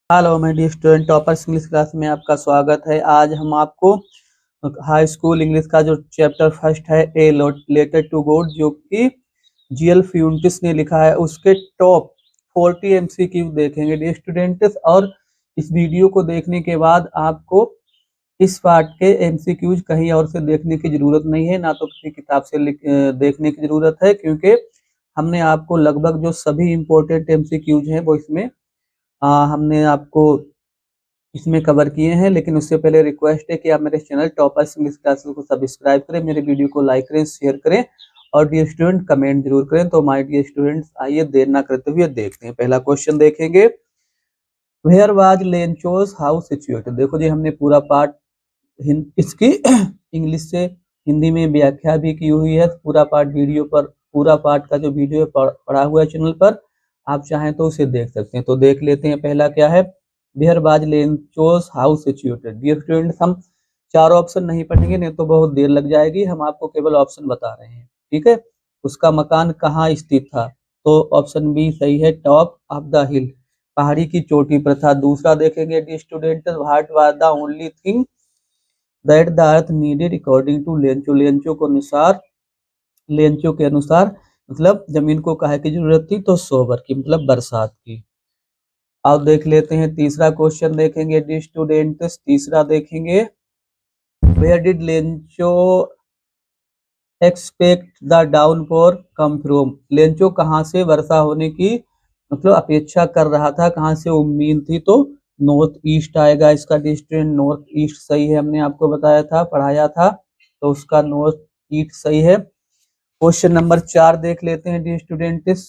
Hello my dear student, toppers English class में आपका स्वागत है। आज हम आपको हाई स्कूल इंग्लिश का जो चैप्टर फर्स्ट है ए लेटर टू गॉड, जो कि जीएल फ्यूंटिस ने लिखा है, उसके टॉप 40 एमसीक्यू देखेंगे डियर स्टूडेंट्स। और इस वीडियो को देखने के बाद आपको इस पार्ट के एमसीक्यूज कहीं और से देखने की जरूरत नहीं है, ना तो किसी किताब से देखने की जरूरत है, क्योंकि हमने आपको लगभग जो सभी इंपॉर्टेंट एमसीक्यूज हैं वो इसमें हमने आपको इसमें कवर किए हैं। लेकिन उससे पहले रिक्वेस्ट है कि आप मेरे चैनल टॉपर्स इंग्लिश क्लासेस को सब्सक्राइब करें, मेरे वीडियो को लाइक करें, शेयर करें और डियर स्टूडेंट कमेंट जरूर करें। तो माय डियर स्टूडेंट्स, आइए देर ना करते हुए देखते हैं। पहला क्वेश्चन देखेंगे, where was Lencho's house situated. देखो जी, हमने पूरा पार्ट इसकी इंग्लिश से हिंदी में व्याख्या भी की हुई है। पूरा पार्ट वीडियो पर, पूरा पार्ट का जो वीडियो पड़ा हुआ है चैनल पर, आप चाहें तो उसे देख सकते हैं। तो देख लेते हैं। पहला क्या है, where was Lencho's house situated. Dear students, हम चारों ऑप्शन नहीं पढ़ेंगे, नहीं तो बहुत देर लग जाएगी। हम आपको केवल ऑप्शन बता रहे हैं, ठीक है। उसका मकान कहाँ स्थित था, तो ऑप्शन बी सही है, टॉप ऑफ द हिल, पहाड़ी की चोटी पर था। दूसरा देखेंगे dear student, what was the only thing that the earth needed according to Lencho. Lencho के अनुसार मतलब जमीन को काहे की जरूरत थी, तो सोवर की मतलब बरसात की। अब देख लेते हैं तीसरा क्वेश्चन देखेंगे डियर स्टूडेंट्स। तीसरा देखेंगे, where did Lencho expect the downpour come from. Lencho कहाँ से वर्षा होने की मतलब अपेक्षा कर रहा था, कहाँ से उम्मीद थी, तो नॉर्थ ईस्ट आएगा इसका। डिस्टेंट नॉर्थ ईस्ट सही है, हमने आपको बताया था, पढ़ाया था, तो उसका नॉर्थ ईस्ट सही है। क्वेश्चन नंबर 4 देख लेते हैं डियर स्टूडेंट्स।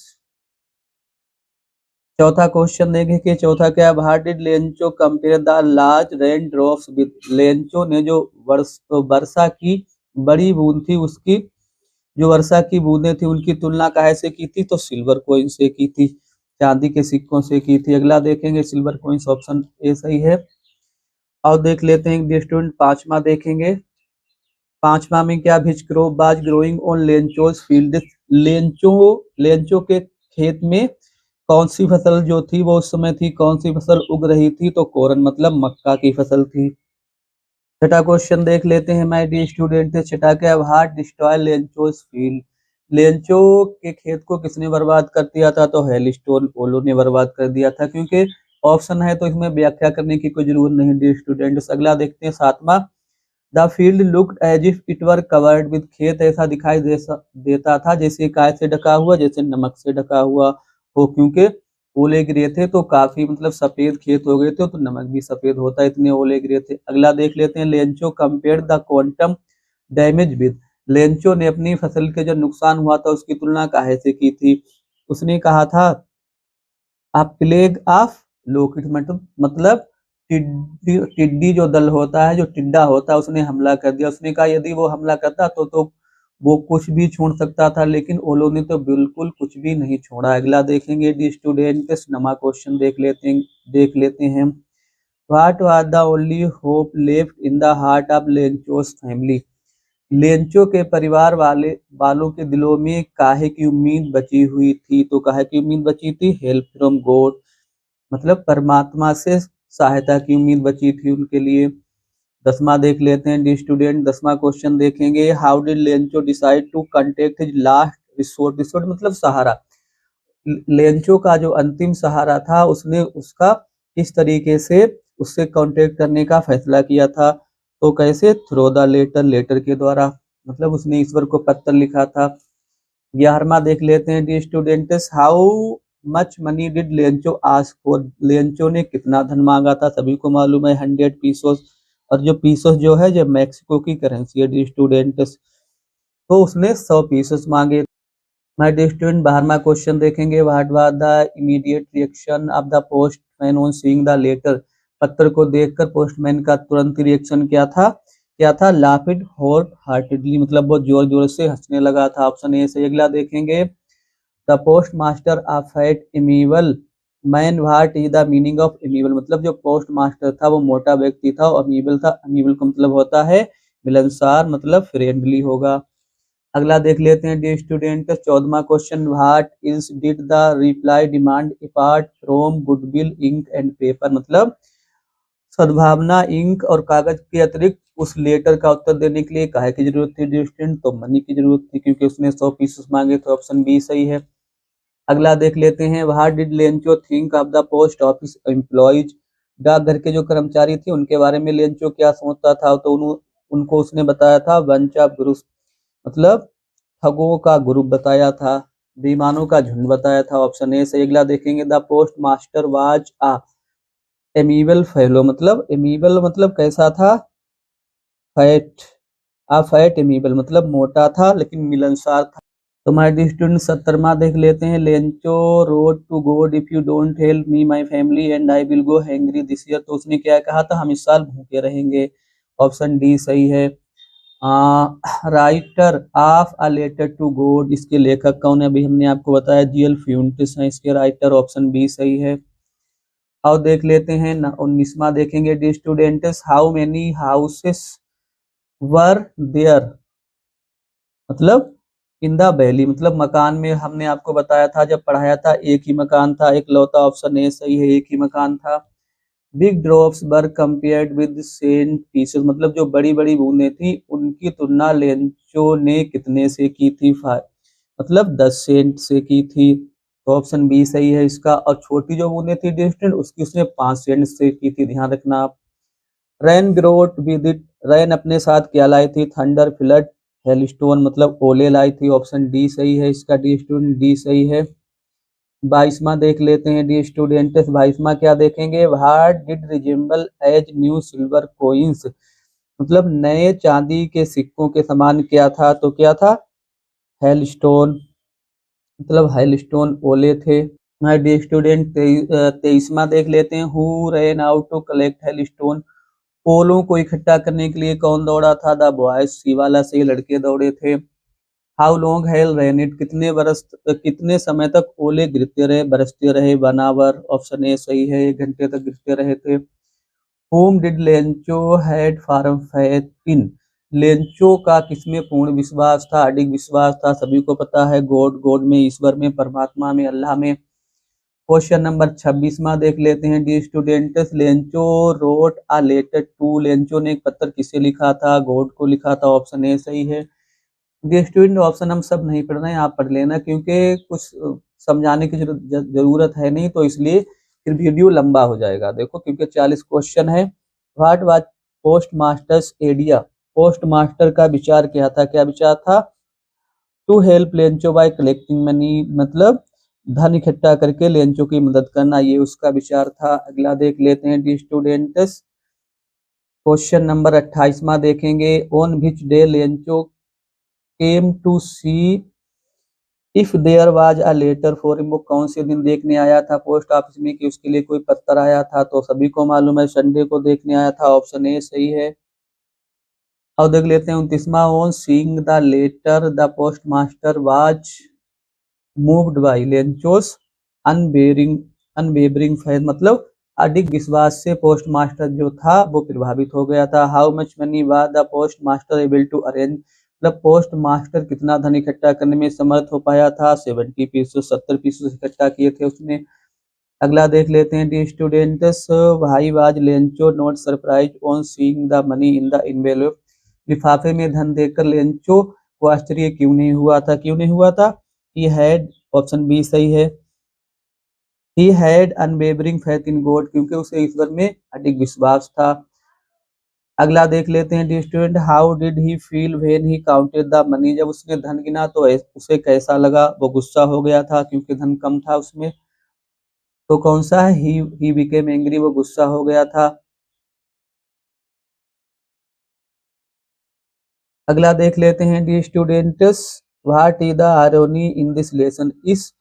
चौथा क्वेश्चन देखें कि चौथा क्या है, how did Lencho compare the large rain drops with. Lencho ने जो वर्षा की बड़ी बूंद थी, उसकी जो वर्षा की बूंदें थी, उनकी तुलना काहे से की थी, तो सिल्वर कॉइन से की थी, चांदी के सिक्कों से की थी। अगला देखेंगे, सिल्वर कॉइन्स, ऑप्शन ए सही है। और देख लेते हैं डियर स्टूडेंट, पांचवा देखेंगे। पांचवा में क्या, which crop was growing on Lencho's field. Lencho के खेत में कौन सी फसल जो थी वो उस समय थी, कौन सी फसल उग रही थी, तो कोरन मतलब मक्का की फसल थी। छठा क्वेश्चन देख लेते हैं माय डियर स्टूडेंट। छठा क्या, what destroy Lencho's field. Lencho के खेत को किसने बर्बाद कर दिया था, तो हेलस्टोन पोलो ने बर्बाद कर दिया था। क्योंकि ऑप्शन है तो इसमें व्याख्या करने की कोई जरूरत नहीं डियर स्टूडेंट्स। अगला देखते हैं सातवां, the field looked as if it were covered with. खेत ऐसा दिखाई देता था जैसे काय से ढका हुआ, जैसे नमक से ढका हुआ हो, क्योंकि ओले गिरे थे तो काफी मतलब सफेद खेत हो गए थे, तो नमक भी सफेद होता है, इतने ओले गिरे थे। अगला देख लेते हैं, Lencho compare the quantum damage with. Lencho ने अपनी फसल के जो नुकसान हुआ था उसकी तुलना काहे से की थी, उसने कहा था आ प्लेग ऑफ लोकिट, मतलब टिड्डी जो दल होता है, जो टिड्डा होता है, उसने हमला कर दिया। उसने कहा यदि वो हमला करता तो वो कुछ भी छोड़ सकता था, लेकिन ओलो ने तो बिल्कुल कुछ भी नहीं छोड़ा। अगला देखेंगे डी स्टूडेंट्स, नमा क्वेश्चन देख लेते हैं। What was the only hope left in the heart of Lencho's family. Lencho के परिवार वालों के दिलों में काहे की उम्मीद बची हुई थी, तो काहे की उम्मीद बची थी, हेल्प फ्रॉम गॉड, मतलब परमात्मा से सहायता की उम्मीद बची थी उनके लिए। दसवां देख लेते हैं डी स्टूडेंट। दसवां क्वेश्चन देखेंगे, how did Lencho decide to contact his last resort. Resort मतलब सहारा। लेंचो का जो अंतिम सहारा था, उसने उसका किस तरीके से उससे कांटेक्ट करने का फैसला किया था, तो कैसे, थ्रो द लेटर, लेटर के द्वारा, मतलब उसने ईश्वर को पत्र लिखा था। 11वां देख लेते हैं dear students, how much money did Lencho ask for. Lencho ने कितना धन मांगा था, सभी को मालूम है 100 पीसोस, और जो पीसोस जो है, जो मैक्सिको की करेंसी है डी स्टूडेंट्स, तो उसने 100 पीसोस मांगे। माय डियर स्टूडेंट, 12वां क्वेश्चन देखेंगे, what was the immediate reaction of the postman on seeing the letter. पत्र को देखकर पोस्टमैन का तुरंत रिएक्शन क्या था, लाफिड हॉट हार्टेडली, मतलब वो जोर जोर से हंसने लगा था। ऑप्शन ए से। अगला देखेंगे, the post master of fat amiable man, what is the meaning of amiable. मतलब जो पोस्ट मास्टर था वो मोटा व्यक्ति था, और अमीबल था, अमीबल का मतलब होता है मिलनसार, मतलब फ्रेंडली होगा। अगला देख लेते हैं डियर स्टूडेंट 14वां question, what is did the reply demand apart from goodwill ink and paper, मतलब सद्भावना इंक और कागज के अतिरिक्त उस लेटर का उत्तर देने के लिए काहे की जरूरत थी डियर स्टूडेंट, तो मनी की जरूरत थी क्योंकि उसने 100 पीसेस मांगे, तो ऑप्शन बी सही है। अगला देख लेते हैं, what did Lencho think of the post office employees, डाकघर के जो कर्मचारी थे उनके बारे में लेंचो क्या सोचता था, तो उनको उसने बताया था बंच ऑफ ग्रुप्स, मतलब ठगों का ग्रुप बताया था, बेईमानों का झुंड बताया था, ऑप्शन ए से। अगला देखेंगे, the post master was a amiable fellow, मतलब एमीबल मतलब कैसा था, फैट, आ फैट एमीबल मतलब मोटा था लेकिन मिलनसार था। तो माय डियर स्टूडेंट 17वां देख लेते हैं, Lencho wrote to God if you don't help me my family and I will go hungry this year, तो उसने क्या कहा था, हम इस साल भूखे रहेंगे, ऑप्शन डी सही है। Writer of a letter to God, इसके लेखक कौन है, अभी हमने आपको बताया जीएल फ्यूंटिस हैं इसके राइटर, ऑप्शन बी सही है। और देख लेते हैं 19वां देखेंगे dear students, how many houses were there, मतलब इन द वैली, मतलब मकान में हमने आपको बताया था जब पढ़ाया था एक ही मकान था, एक लौता, ऑप्शन ए सही है, एक ही मकान था। Big drops were compared with cent pieces, मतलब जो बड़ी बड़ी बूंदें थी उनकी तुलना लेंचो ने कितने से की थी, मतलब 10 सेंट से की थी, तो ऑप्शन बी सही है इसका। और छोटी जो बूंदें थी डिस्टेंट उसकी उसने 5 सेंट से की थी, ध्यान रखना आप। रैन ब्रोट विद इट, रैन अपने साथ क्या लाई थी, थंडर फ्लड हेलस्टोन, मतलब ओले लाई थी, ऑप्शन डी सही है इसका, डी स्टूडेंट डी सही है। 22वां देख लेते हैं डी स्टूडेंट्स, 22वां क्या देखेंगे, what did resemble as new silver coins, मतलब नए चांदी के सिक्कों के समान क्या था, तो क्या था, हेलस्टोन, मतलब हेलस्टोन ओले थे। माय डियर स्टूडेंट 23वां देख लेते हैं, who ran out to collect hailstone, ओलों को इकट्ठा करने के लिए कौन दौड़ा था, द बॉयज, शिवाला से लड़के दौड़े थे। How long hail rain it, कितने समय तक ओले गिरते रहे, बरसते रहे, 1 आवर, ऑप्शन ए सही है, 1 घंटे तक गिरते रहे थे। Whom did Lencho had firm faith in, Lencho का किसमें पूर्ण विश्वास था, अडिग विश्वास था, सभी को पता है गॉड, गॉड में ईश्वर में, परमात्मा में, अल्लाह में। क्वेश्चन नंबर 26वां देख लेते हैं dear students, Lencho wrote a letter to, Lencho ने एक पत्र किसे लिखा था, गॉड को लिखा था, ऑप्शन ए सही है। डी स्टूडेंट ऑप्शन हम सब नहीं पढ़ रहे हैं, आप पढ़ लेना क्योंकि कुछ समझाने की जरूरत है नहीं, तो इसलिए फिर वीडियो लंबा हो जाएगा, देखो क्योंकि 40 क्वेश्चन है। What was postmaster's idea, postmaster का विचार क्या था, क्या विचार था, to help Lencho by collecting money, मतलब धन इकट्ठा करके लेंचो की मदद करना, ये उसका विचार था। अगला देख लेते हैं डी स्टूडेंट्स, क्वेश्चन नंबर 28वां देखेंगे, on which day Lencho came to see if there was a letter for him, वो कौन से दिन देखने आया था पोस्ट ऑफिस में कि उसके लिए कोई पत्र आया था, तो सभी को मालूम है संडे को देखने आया था, ऑप्शन ए सही है। और देख लेते हैं 29वां, on seeing the letter the post master was moved by Lencho's unbearing unwavering faith, मतलब अडिग विश्वास से पोस्ट मास्टर जो था वो प्रभावित हो गया था। How much money was the post master able to arrange, मतलब पोस्ट मास्टर कितना धन इकट्ठा करने में समर्थ हो पाया था, 70 पीसेस, 70 पीसेस इकट्ठा किए थे उसने। अगला देख लेते हैं डी स्टूडेंट्स, भाई was Lencho not surprise on seeing the money in the envelope, लिफाफे में धन देखकर लेंचो को आश्चर्य क्यों नहीं हुआ था, क्यों नहीं हुआ था, ही हैड, ऑप्शन बी सही है, he had unwavering faith in God, क्योंकि उसे ईश्वर में अडिग विश्वास था। अगला देख लेते हैं dear student, how did he feel when he counted the money, जब उसने धन गिना तो उसे कैसा लगा, वो गुस्सा हो गया था क्योंकि धन कम था उसमें, तो कौन सा है, ही बिकेम एंग्री, वो गुस्सा हो गया था। अगला देख लेते हैं dear students, what is the irony in this lesson, इस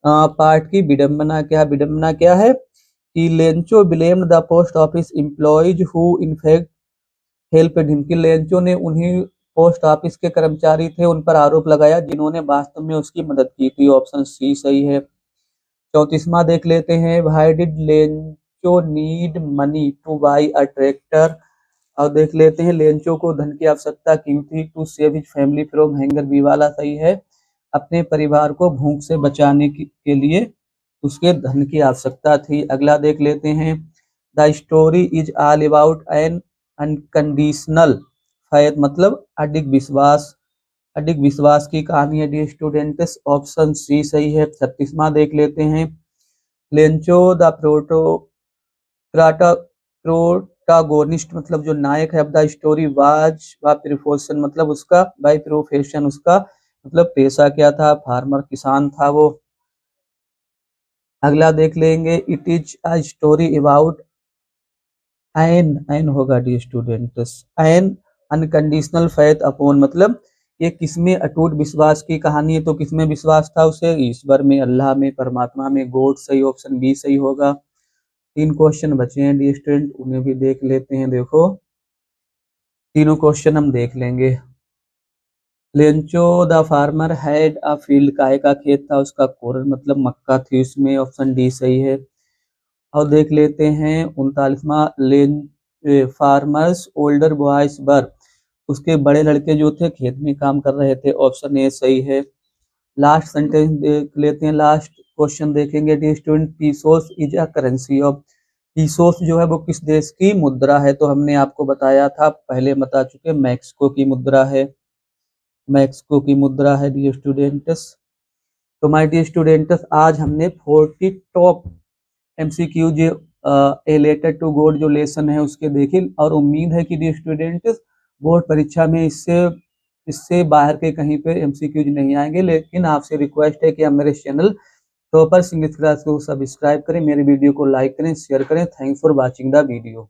पार्ट की विडंबना क्या, विडंबना क्या है कि Lencho blamed the post office employees who in fact help him, कि लेंचो ने उन्हीं पोस्ट ऑफिस के कर्मचारी थे उन पर आरोप लगाया जिन्होंने वास्तव में उसकी मदद की थी, ऑप्शन सी सही है। 34वां देख लेते हैं, why did Lencho need money two by a tractor, और देख लेते हैं, लेंचो को धन की आवश्यकता क्यों थी? To save his family from hunger, B वाला सही है। अपने परिवार को भूख से बचाने के लिए उसके धन की आवश्यकता थी। अगला देख लेते हैं, the story is all about an unconditional faith, मतलब अडिग विश्वास, अडिग विश्वास की कहानी है डी स्टूडेंट्स, ऑप्शन सी सही है। 36वां देख लेते हैं, लेंचो द प्रोटागोनिस्ट, मतलब जो नायक है, अब द स्टोरी वाज व प्रोफेशन, मतलब उसका बाय प्रोफेशन, उसका मतलब पेशा क्या था? फार्मर, किसान था वो। अगला देख लेंगे, it is a story about an, an होगा dear students, an unconditional faith upon, मतलब ये किसमें अटूट विश्वास की कहानी है? तो किसमें विश्वास था उसे? ईश्वर में, अल्लाह में, परमात्मा में, गॉड सही, ऑप्शन बी सही होगा। 3 क्वेश्चन बचे हैं डी स्टूडेंट, उन्हें भी देख लेते हैं। देखो तीनों क्वेश्चन हम देख लेंगे। Lencho the farmer had a field, काय का खेत था उसका? कॉर्न, मतलब मक्का थी उसमें, ऑप्शन डी सही है। और देख लेते हैं 39वां, लेन फार्मर्स ओल्डर बॉयज वर, उसके बड़े लड़के जो थे खेत में काम कर रहे थे, ऑप्शन ए सही है। लास्ट सेंटेंस देख लेते हैं, लास्ट क्वेश्चन देखेंगे dear student, pesos is a currency of, pesos जो है वो किस देश की मुद्रा है? तो हमने आपको बताया था, पहले बता चुके, मैक्सिको की मुद्रा है, मैक्सिको की मुद्रा है डी स्टूडेंट्स। तो माय डी स्टूडेंट्स, आज हमने 40 टॉप एमसीक्यू जो ए लेटर टू गॉड जो लेसन है उसके देखे, और उम्मीद है कि डी स्टूडेंट्स बोर्ड परीक्षा में इससे इससे बाहर के कहीं पे एमसीक्यूज नहीं आएंगे। लेकिन आपसे रिक्वेस्ट है कि आप मेरे चैनल टॉपर इंग्लिश क्लास को सब्सक्राइब करें, मेरे वीडियो को लाइक करें, शेयर करें। Thanks for watching the video.